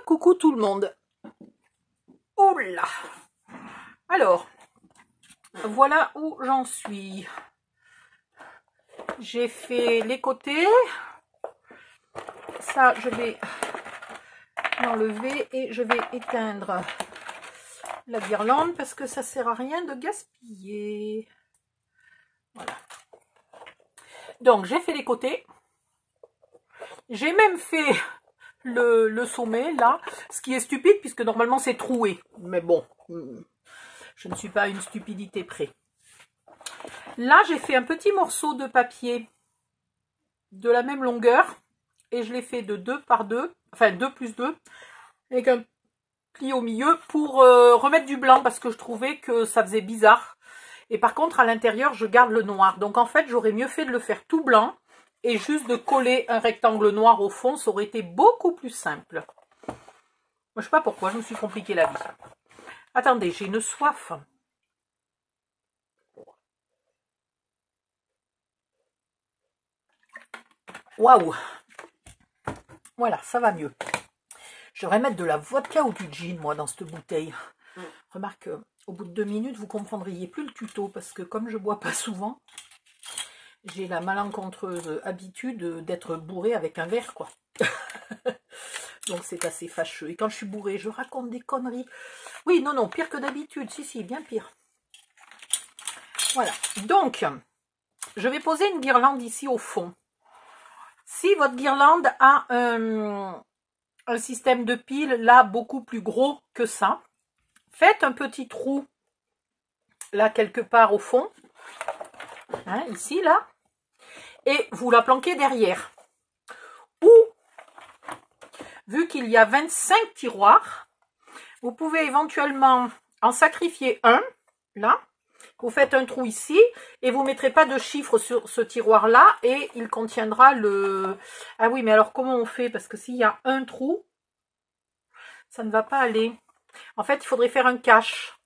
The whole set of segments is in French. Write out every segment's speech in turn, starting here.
Coucou tout le monde. Oula. Alors, voilà où j'en suis. J'ai fait les côtés. Ça, je vais l'enlever et je vais éteindre la guirlande parce que ça sert à rien de gaspiller. Voilà. Donc, j'ai fait les côtés. J'ai même fait le sommet, là. Ce qui est stupide puisque normalement c'est troué. Mais bon, je ne suis pas à une stupidité près. Là, j'ai fait un petit morceau de papier de la même longueur. Et je l'ai fait de 2 par 2, enfin 2 plus 2, avec un pli au milieu pour remettre du blanc parce que je trouvais que ça faisait bizarre. Et par contre, à l'intérieur, je garde le noir. Donc en fait, j'aurais mieux fait de le faire tout blanc et juste de coller un rectangle noir au fond. Ça aurait été beaucoup plus simple. Moi, je sais pas pourquoi, je me suis compliqué la vie. Attendez, j'ai une soif. Waouh! Voilà, ça va mieux. Je devrais mettre de la vodka ou du gin, moi, dans cette bouteille. Remarque, au bout de 2 minutes, vous comprendriez plus le tuto, parce que comme je bois pas souvent, j'ai la malencontreuse habitude d'être bourrée avec un verre, quoi. Donc c'est assez fâcheux. Et quand je suis bourrée, je raconte des conneries. Oui, non, non, pire que d'habitude. Si, bien pire. Voilà. Donc, je vais poser une guirlande ici au fond. Si votre guirlande a un système de pile, là, beaucoup plus gros que ça, faites un petit trou, là, quelque part au fond. Hein, ici, là. Et vous la planquez derrière. Ou, vu qu'il y a 25 tiroirs, vous pouvez éventuellement en sacrifier un, là. Vous faites un trou ici et vous ne mettrez pas de chiffre sur ce tiroir-là et il contiendra le... Ah oui, mais alors comment on fait? Parce que s'il y a un trou, ça ne va pas aller. En fait, il faudrait faire un cache.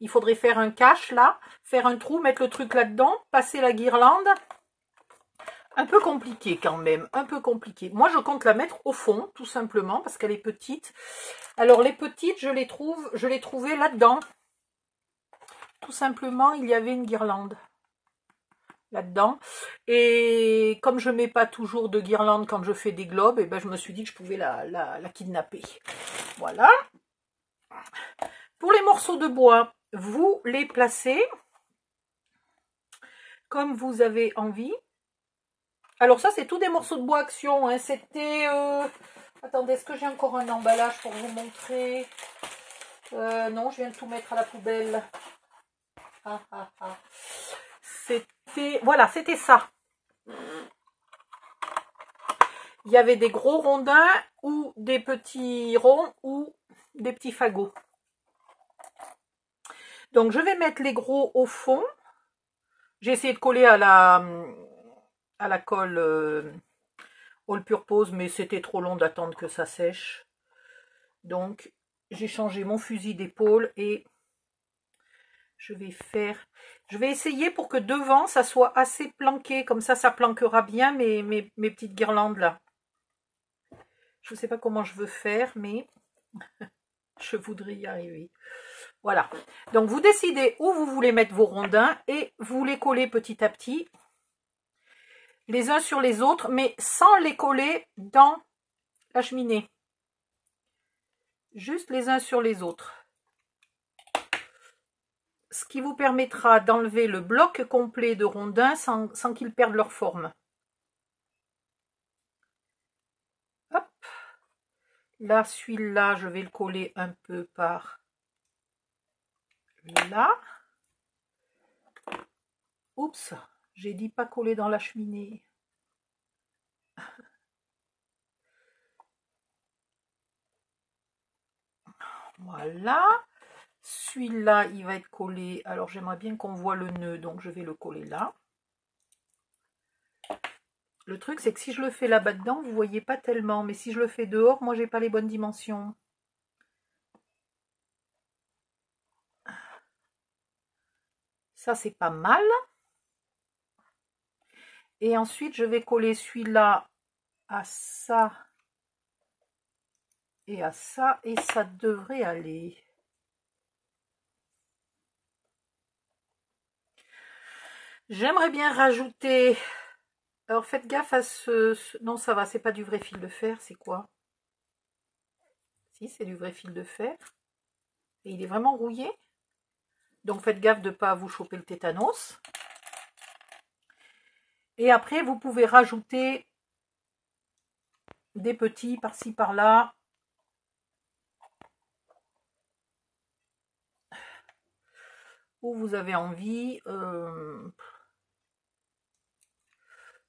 Il faudrait faire un cache, là, faire un trou, mettre le truc là-dedans, passer la guirlande. Un peu compliqué quand même, un peu compliqué. Moi, je compte la mettre au fond, tout simplement, parce qu'elle est petite. Alors, les petites, je les trouvais là-dedans. Tout simplement, il y avait une guirlande là-dedans. Et comme je ne mets pas toujours de guirlande quand je fais des globes, et ben, je me suis dit que je pouvais la kidnapper. Voilà. Pour les morceaux de bois, vous les placez comme vous avez envie. Alors ça, c'est tous des morceaux de bois Action. Hein. C'était... Attendez, est-ce que j'ai encore un emballage pour vous montrer? Non, je viens de tout mettre à la poubelle. C'était... Voilà, c'était ça. Il y avait des gros rondins ou des petits ronds ou des petits fagots. Donc, je vais mettre les gros au fond. J'ai essayé de coller à la colle All Purpose, mais c'était trop long d'attendre que ça sèche. Donc, j'ai changé mon fusil d'épaule et je vais essayer pour que devant, ça soit assez planqué. Comme ça planquera bien mes petites guirlandes là. Je ne sais pas comment je veux faire, mais je voudrais y arriver. Voilà. Donc, vous décidez où vous voulez mettre vos rondins et vous les collez petit à petit, les uns sur les autres, mais sans les coller dans la cheminée. Juste les uns sur les autres. Ce qui vous permettra d'enlever le bloc complet de rondins sans qu'ils perdent leur forme. Hop. Là, celui-là, je vais le coller un peu par là. Oups, j'ai dit pas coller dans la cheminée. Voilà. Celui-là, il va être collé. Alors, j'aimerais bien qu'on voit le nœud, donc je vais le coller là. Le truc, c'est que si je le fais là-bas dedans, vous ne voyez pas tellement. Mais si je le fais dehors, moi, j'ai pas les bonnes dimensions. Ça, c'est pas mal. Et ensuite, je vais coller celui-là à ça et à ça, et ça devrait aller. J'aimerais bien rajouter... Alors faites gaffe à Non, ça va, c'est pas du vrai fil de fer, c'est quoi? Si, c'est du vrai fil de fer. Et il est vraiment rouillé. Donc faites gaffe de ne pas vous choper le tétanos. Et après, vous pouvez rajouter des petits par-ci, par-là. Où vous avez envie.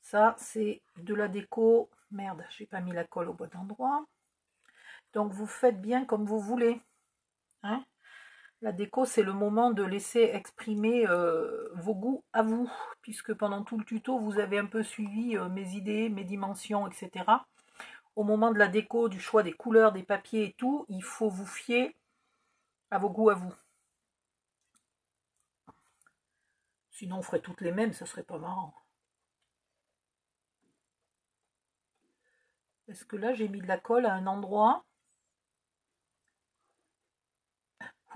Ça, c'est de la déco. Merde, j'ai pas mis la colle au bon endroit. Donc, vous faites bien comme vous voulez. Hein? La déco, c'est le moment de laisser exprimer vos goûts à vous. Puisque pendant tout le tuto, vous avez un peu suivi mes idées, mes dimensions, etc. Au moment de la déco, du choix des couleurs, des papiers et tout, il faut vous fier à vos goûts à vous. Sinon, on ferait toutes les mêmes, ça serait pas marrant. Est-ce que là, j'ai mis de la colle à un endroit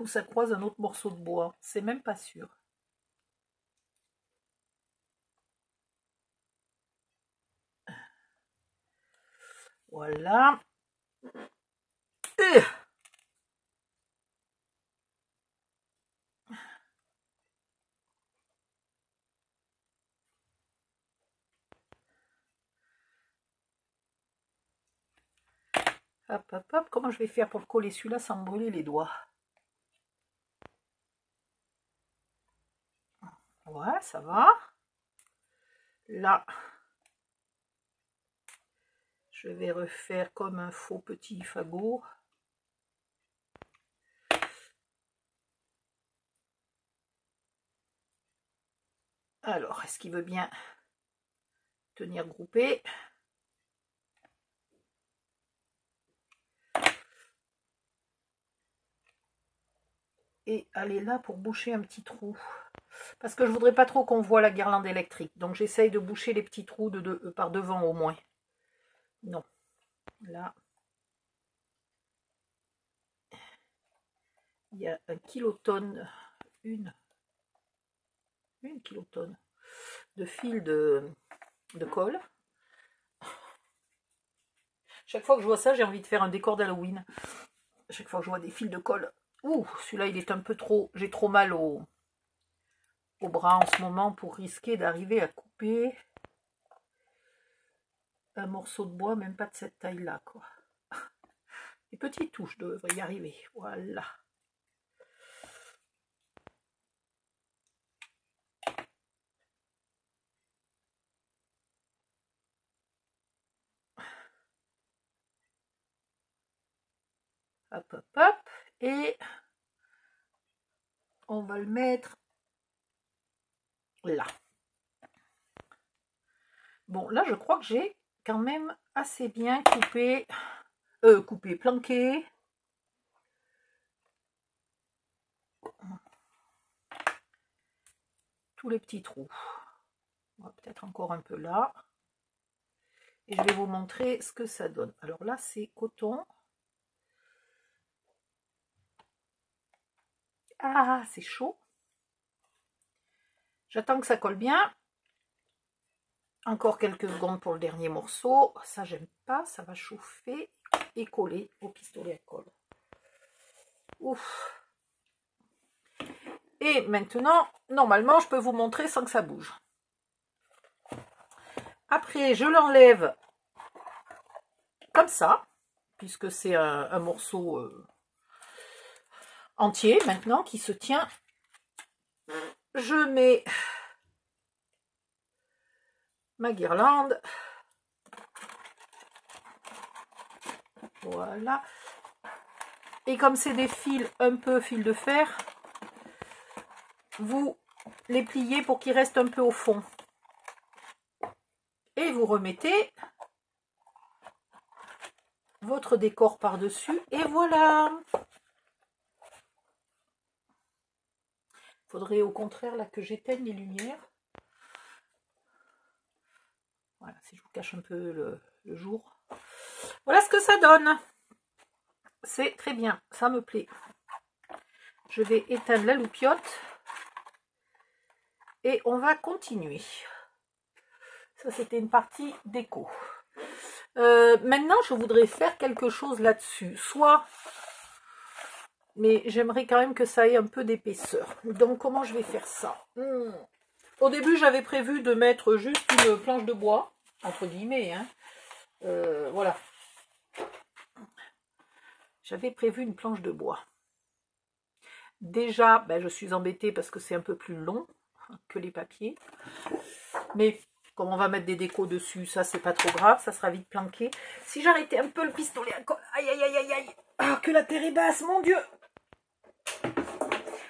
où ça croise un autre morceau de bois? C'est même pas sûr. Voilà. Hop, hop, hop. Comment je vais faire pour coller celui-là sans me brûler les doigts? Ouais, ça va. Là, je vais refaire comme un faux petit fagot. Alors, est-ce qu'il veut bien tenir groupé? Et aller là pour boucher un petit trou. Parce que je voudrais pas trop qu'on voit la guirlande électrique. Donc j'essaye de boucher les petits trous par devant au moins. Non. Là. Il y a un kilotonne. Une kilotonne de fil de colle. Chaque fois que je vois ça, j'ai envie de faire un décor d'Halloween. Chaque fois que je vois des fils de colle. Ouh, celui-là, il est un peu trop... J'ai trop mal au bras en ce moment pour risquer d'arriver à couper un morceau de bois, même pas de cette taille-là, quoi. Les petites touches devraient y arriver. Voilà. Hop, hop, hop. Et on va le mettre là. Bon, là, je crois que j'ai quand même assez bien coupé, planqué. Tous les petits trous. On va peut-être encore un peu là. Et je vais vous montrer ce que ça donne. Alors là, c'est coton. Ah, c'est chaud. J'attends que ça colle bien. Encore quelques secondes pour le dernier morceau. Ça, j'aime pas. Ça va chauffer et coller au pistolet à colle. Ouf. Et maintenant, normalement, je peux vous montrer sans que ça bouge. Après, je l'enlève comme ça, puisque c'est un morceau entier maintenant qui se tient. Je mets ma guirlande. Voilà. Et comme c'est des fils un peu fil de fer, vous les pliez pour qu'ils restent un peu au fond. Et vous remettez votre décor par-dessus. Et voilà. Faudrait au contraire là que j'éteigne les lumières. Voilà, si je vous cache un peu le jour. Voilà ce que ça donne. C'est très bien, ça me plaît. Je vais éteindre la loupiote. Et on va continuer. Ça, c'était une partie déco. Maintenant, je voudrais faire quelque chose là-dessus. Soit, mais j'aimerais quand même que ça ait un peu d'épaisseur. Donc, comment je vais faire ça? Au début, j'avais prévu de mettre juste une planche de bois, entre guillemets. Hein. Voilà. J'avais prévu une planche de bois. Déjà, ben, je suis embêtée parce que c'est un peu plus long que les papiers. Mais comme on va mettre des décos dessus, ça c'est pas trop grave, ça sera vite planqué. Si j'arrêtais un peu le pistolet à colle, aïe aïe aïe aïe aïe, ah que la terre est basse, mon Dieu.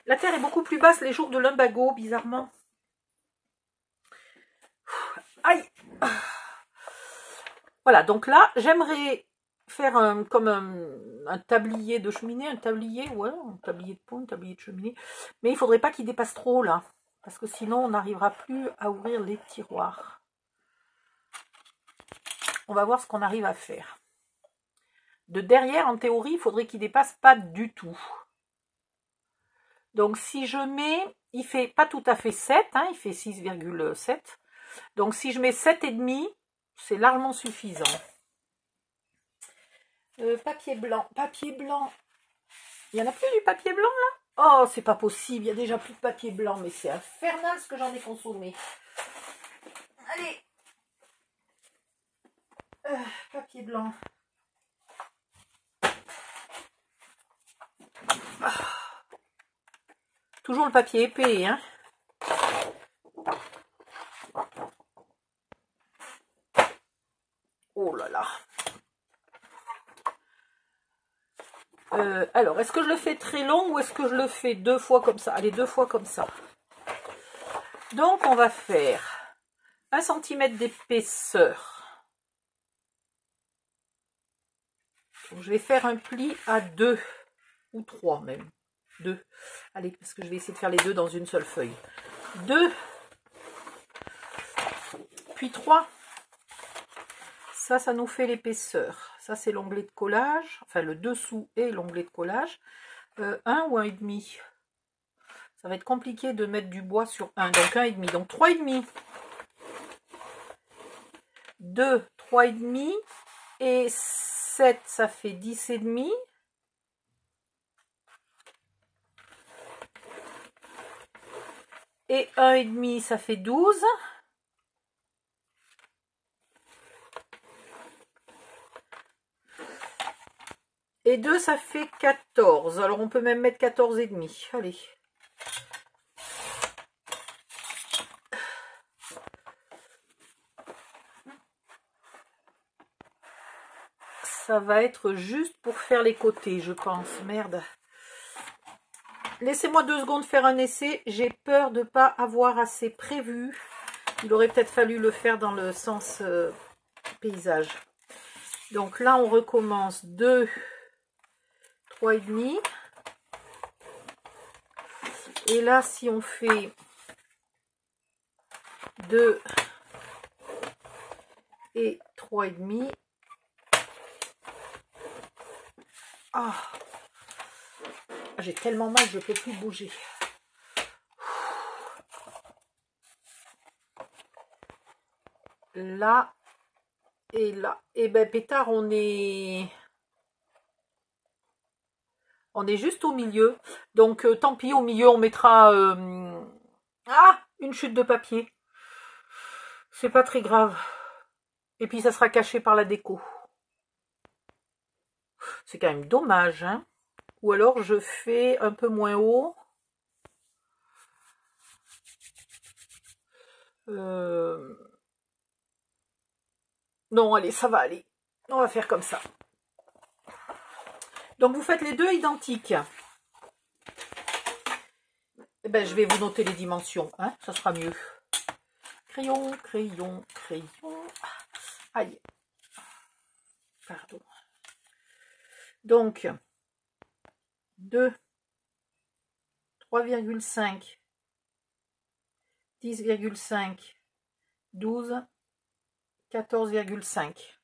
La terre est beaucoup plus basse les jours de lumbago, bizarrement. Aïe. Voilà, donc là, j'aimerais faire comme un tablier de cheminée, un tablier de pont, un tablier de cheminée. Mais il faudrait pas qu'il dépasse trop là. Parce que sinon, on n'arrivera plus à ouvrir les tiroirs. On va voir ce qu'on arrive à faire. De derrière, en théorie, il faudrait qu'il ne dépasse pas du tout. Donc, si je mets... Il fait pas tout à fait 7, hein, il fait 6,7. Donc, si je mets 7,5, c'est largement suffisant. Papier blanc. Papier blanc. Il n'y en a plus du papier blanc, là? Oh, c'est pas possible, il y a déjà plus de papier blanc, mais c'est infernal ce que j'en ai consommé. Allez. Papier blanc. Toujours le papier épais, hein. Oh là là. Alors, est-ce que je le fais très long ou est-ce que je le fais 2 fois comme ça? Allez, 2 fois comme ça. Donc, on va faire 1 cm d'épaisseur. Je vais faire un pli à 2 ou 3 même. 2. Allez, parce que je vais essayer de faire les 2 dans une seule feuille. 2. Puis 3. Ça nous fait l'épaisseur. Ça, c'est l'onglet de collage. Enfin, le dessous et l'onglet de collage. 1 ou 1,5. Ça va être compliqué de mettre du bois sur 1. Donc, 1,5. Donc, 3,5. 2, 3,5. Et 7, ça fait 10,5. Et 1,5, ça fait 12. Et 2, ça fait 14. Alors, on peut même mettre 14,5. Allez. Ça va être juste pour faire les côtés, je pense. Merde. Laissez-moi 2 secondes faire un essai. J'ai peur de ne pas avoir assez prévu. Il aurait peut-être fallu le faire dans le sens paysage. Donc là, on recommence 2, 3,5. Et là, si on fait 2 et 3,5. Ah, j'ai tellement mal, je ne peux plus bouger. Là et là. Et ben pétard, on est juste au milieu. Donc tant pis, au milieu, on mettra une chute de papier. C'est pas très grave. Et puis ça sera caché par la déco. C'est quand même dommage, hein. Ou alors je fais un peu moins haut. Non, allez, ça va aller. On va faire comme ça. Donc vous faites les 2 identiques. Eh ben, je vais vous noter les dimensions, hein, ça sera mieux. Crayon, crayon, crayon. Aïe. Pardon. Donc, 2, 3,5, 10,5, 12, 14,5.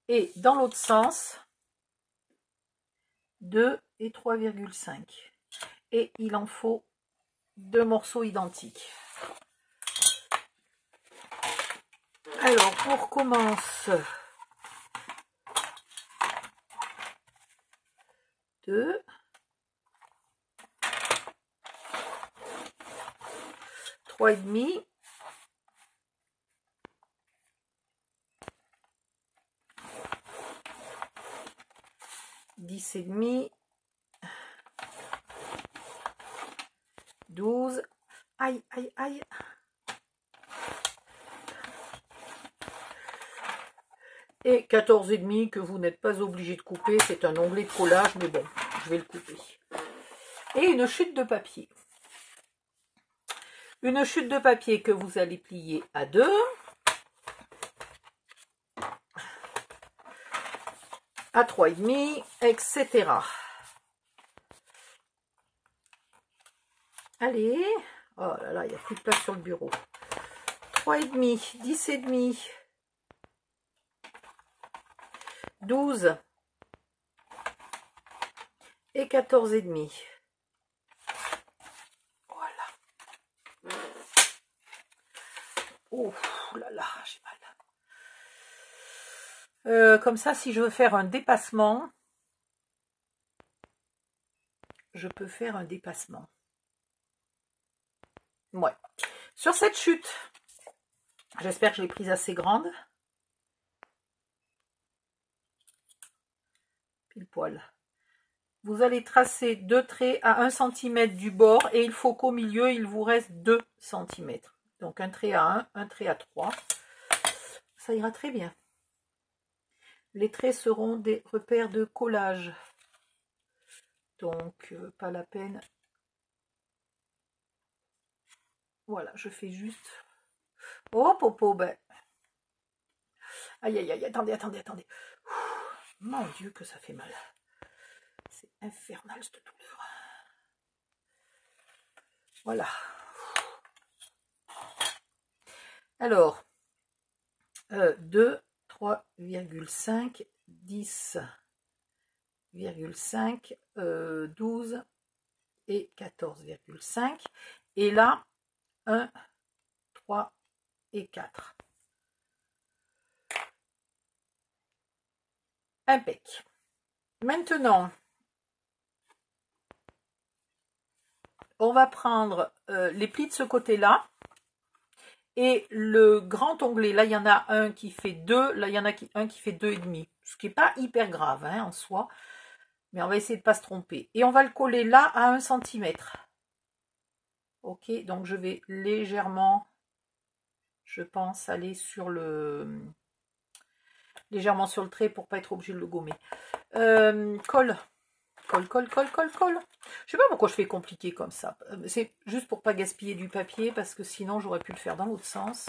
Et dans l'autre sens, 2 et 3,5. Et il en faut 2 morceaux identiques. Alors, on recommence. 2. 3,5. 10,5. 12. Aïe, aïe, aïe. Et 14,5 que vous n'êtes pas obligé de couper. C'est un onglet de collage, mais bon, je vais le couper. Et une chute de papier. Une chute de papier que vous allez plier à 2. À 3,5, etc. Allez. Oh là là, il n'y a plus de place sur le bureau. 3,5, 10,5. 12 et 14,5. Voilà. Oh là là, j'ai mal. Comme ça, si je veux faire un dépassement, je peux faire un dépassement. Ouais. Sur cette chute, j'espère que je l'ai prise assez grande. Pile poil. Vous allez tracer 2 traits à 1 cm du bord et il faut qu'au milieu, il vous reste 2 cm. Donc un trait à 1 trait à 3. Ça ira très bien. Les traits seront des repères de collage. Donc, pas la peine. Voilà, je fais juste... Oh, popo, ben... Aïe, aïe, aïe, attendez, attendez, attendez. Mon Dieu, que ça fait mal. C'est infernal, cette douleur. Voilà. Alors, 2, 3,5, 10,5, 12 et 14,5. Et là, 1, 3 et 4. Impec. Maintenant, on va prendre les plis de ce côté-là et le grand onglet. Là, il y en a un qui fait 2, là, il y en a un qui fait 2,5. Ce qui n'est pas hyper grave hein, en soi, mais on va essayer de ne pas se tromper. Et on va le coller là à 1 cm. Ok, donc je vais légèrement, je pense, aller sur le... légèrement sur le trait pour pas être obligé de le gommer. Colle. Colle, colle, colle, colle, colle. Je sais pas pourquoi je fais compliqué comme ça. C'est juste pour pas gaspiller du papier parce que sinon j'aurais pu le faire dans l'autre sens.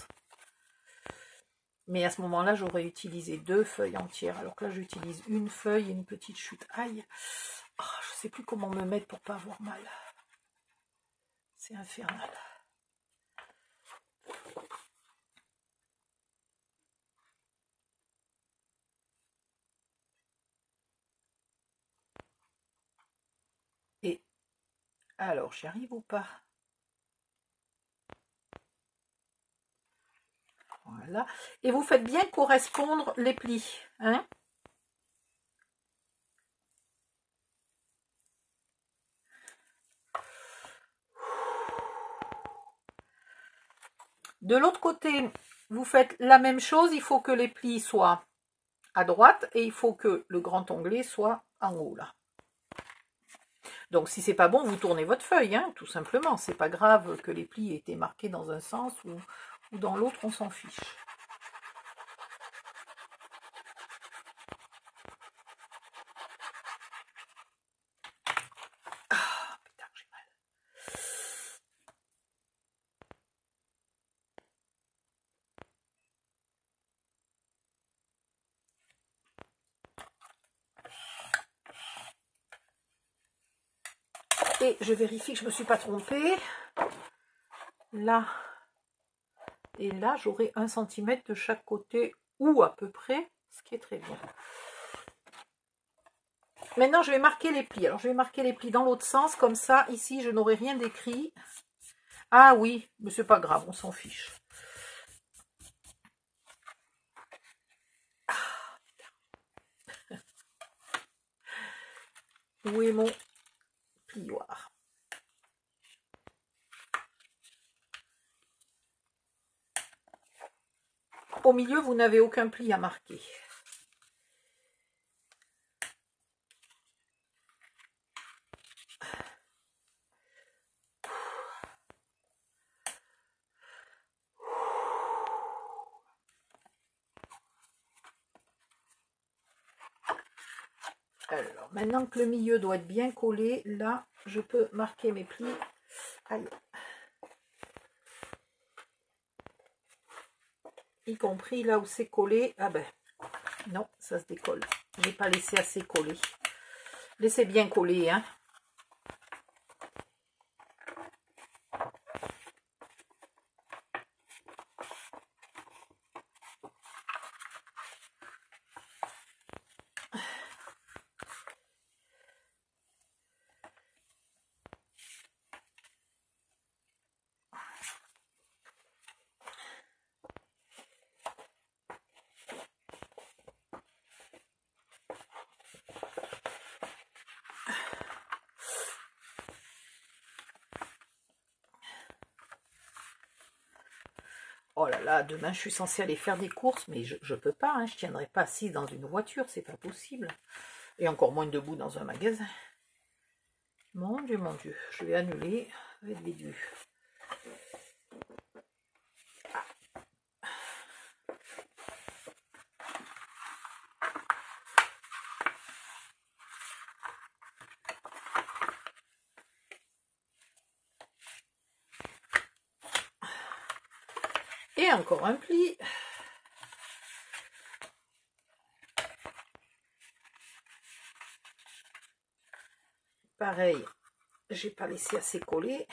Mais à ce moment-là, j'aurais utilisé 2 feuilles entières. Alors que là, j'utilise une feuille et une petite chute. Aïe. Oh, je sais plus comment me mettre pour pas avoir mal. C'est infernal. Et alors, j'y arrive ou pas? Voilà. Et vous faites bien correspondre les plis. Hein? De l'autre côté, vous faites la même chose. Il faut que les plis soient à droite et il faut que le grand onglet soit en haut là. Donc si c'est pas bon, vous tournez votre feuille, hein, tout simplement. C'est pas grave que les plis aient été marqués dans un sens ou dans l'autre, on s'en fiche. Ah, putain, j'ai mal. Et je vérifie que je ne me suis pas trompée. Là et là, j'aurai 1 cm de chaque côté, ou à peu près, ce qui est très bien. Maintenant, je vais marquer les plis. Alors, je vais marquer les plis dans l'autre sens. Comme ça, ici, je n'aurai rien d'écrit. Ah oui, mais c'est pas grave, on s'en fiche. Où est mon plioir? Au milieu, vous n'avez aucun pli à marquer. Alors, maintenant que le milieu doit être bien collé, là, je peux marquer mes plis. Aïe. Y compris là où c'est collé. Ah ben, non, ça se décolle. J'ai pas laissé assez coller. Laissez bien coller, hein. Oh là là, demain je suis censée aller faire des courses, mais je peux pas, hein, je tiendrai pas assise dans une voiture, c'est pas possible. Et encore moins debout dans un magasin. Mon Dieu, je vais annuler, ça va être vite vu. Et encore un pli. Pareil, j'ai pas laissé assez coller.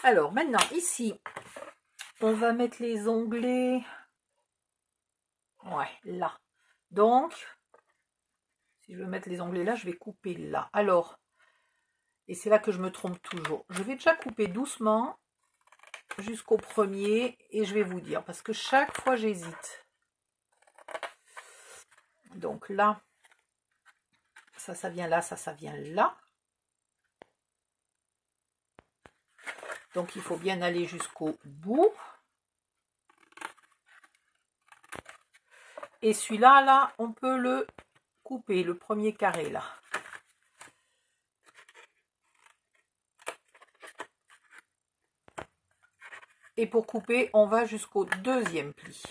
Alors maintenant ici, on va mettre les onglets. Ouais, là. Donc, si je veux mettre les onglets là, je vais couper là. Alors, et c'est là que je me trompe toujours. Je vais déjà couper doucement jusqu'au premier et je vais vous dire, parce que chaque fois j'hésite. Donc là, ça vient là, ça vient là. Donc il faut bien aller jusqu'au bout. Et celui-là, là, on peut le couper, le premier carré là. Et pour couper, on va jusqu'au deuxième pli.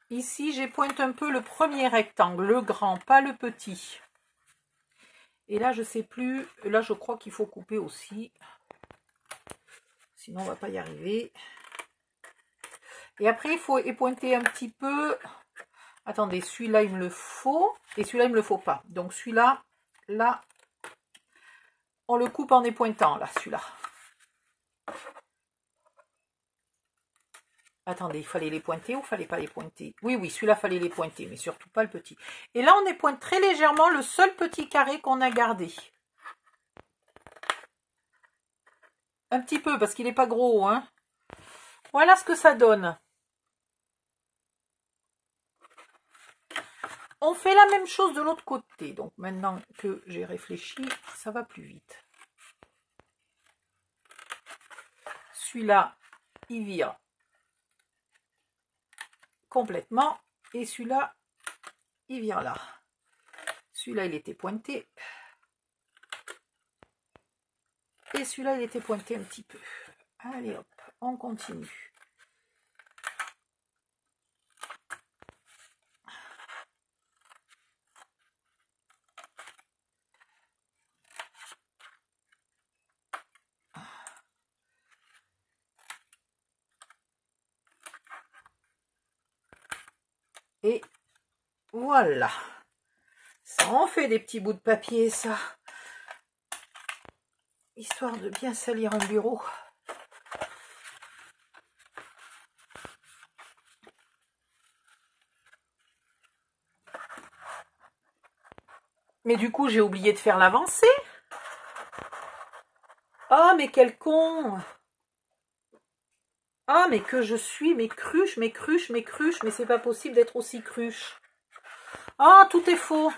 Ici, j'épointe un peu le premier rectangle, le grand, pas le petit. Et là, je sais plus, là, je crois qu'il faut couper aussi. Sinon, on va pas y arriver. Et après, il faut épointer un petit peu. Attendez, celui-là, il me le faut. Et celui-là, il me le faut pas. Donc, celui-là, là, on le coupe en épointant, là, celui-là. Attendez, il fallait les pointer ou il fallait pas les pointer? Oui, oui, celui-là, fallait les pointer, mais surtout pas le petit. Et là, on épointe très légèrement le seul petit carré qu'on a gardé. Un petit peu, parce qu'il n'est pas gros, hein. Voilà ce que ça donne. On fait la même chose de l'autre côté. Donc, maintenant que j'ai réfléchi, ça va plus vite. Celui-là, il vire complètement. Et celui-là, il vire là. Celui-là, il était pointé. Et celui-là, il était pointé un petit peu. Allez hop, on continue. Et voilà. Ça en fait des petits bouts de papier, ça. Histoire de bien salir un bureau. Mais du coup, j'ai oublié de faire l'avancée. Ah, mais quel con! Ah, mais que je suis, mes cruches, mes cruches, mes cruches, mais c'est pas possible d'être aussi cruche. Ah, tout est faux.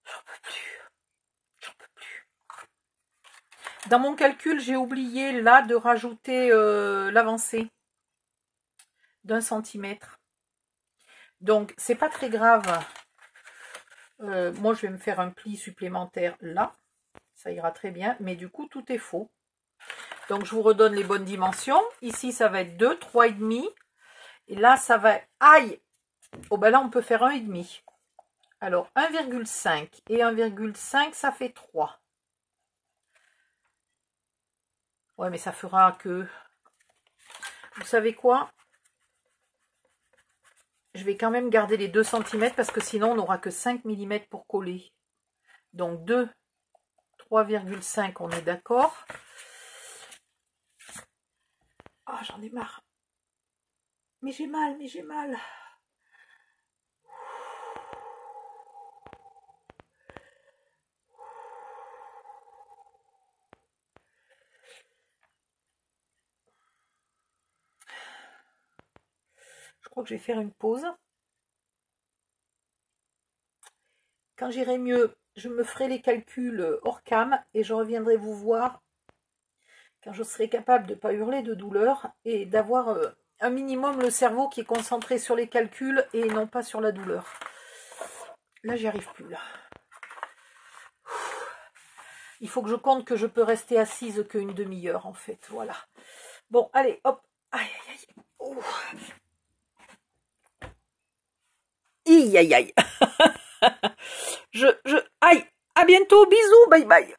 J'en peux plus. J'en peux plus. Dans mon calcul, j'ai oublié là de rajouter l'avancée d'1 centimètre. Donc, c'est pas très grave. Moi, je vais me faire un pli supplémentaire là. Ça ira très bien. Mais du coup, tout est faux. Donc, je vous redonne les bonnes dimensions. Ici, ça va être 2, 3,5. Et là, ça va... Aïe! Oh, ben là, on peut faire 1,5. Alors, 1,5 et 1,5, ça fait 3. Ouais, mais ça fera que... Vous savez quoi? Je vais quand même garder les 2 cm parce que sinon, on n'aura que 5 mm pour coller. Donc, 2, 3,5, on est d'accord. Ah, j'en ai marre. Mais j'ai mal, mais j'ai mal. Je crois que je vais faire une pause. Quand j'irai mieux, je me ferai les calculs hors cam et je reviendrai vous voir quand je serai capable de ne pas hurler de douleur et d'avoir un minimum le cerveau qui est concentré sur les calculs et non pas sur la douleur. Là, j'y arrive plus, là. Il faut que je compte que je peux rester assise qu'une demi-heure, en fait. Voilà. Bon, allez, hop. Aïe, aïe, aïe. Oh. Aïe, aïe, aïe. Aïe. À bientôt. Bisous. Bye, bye.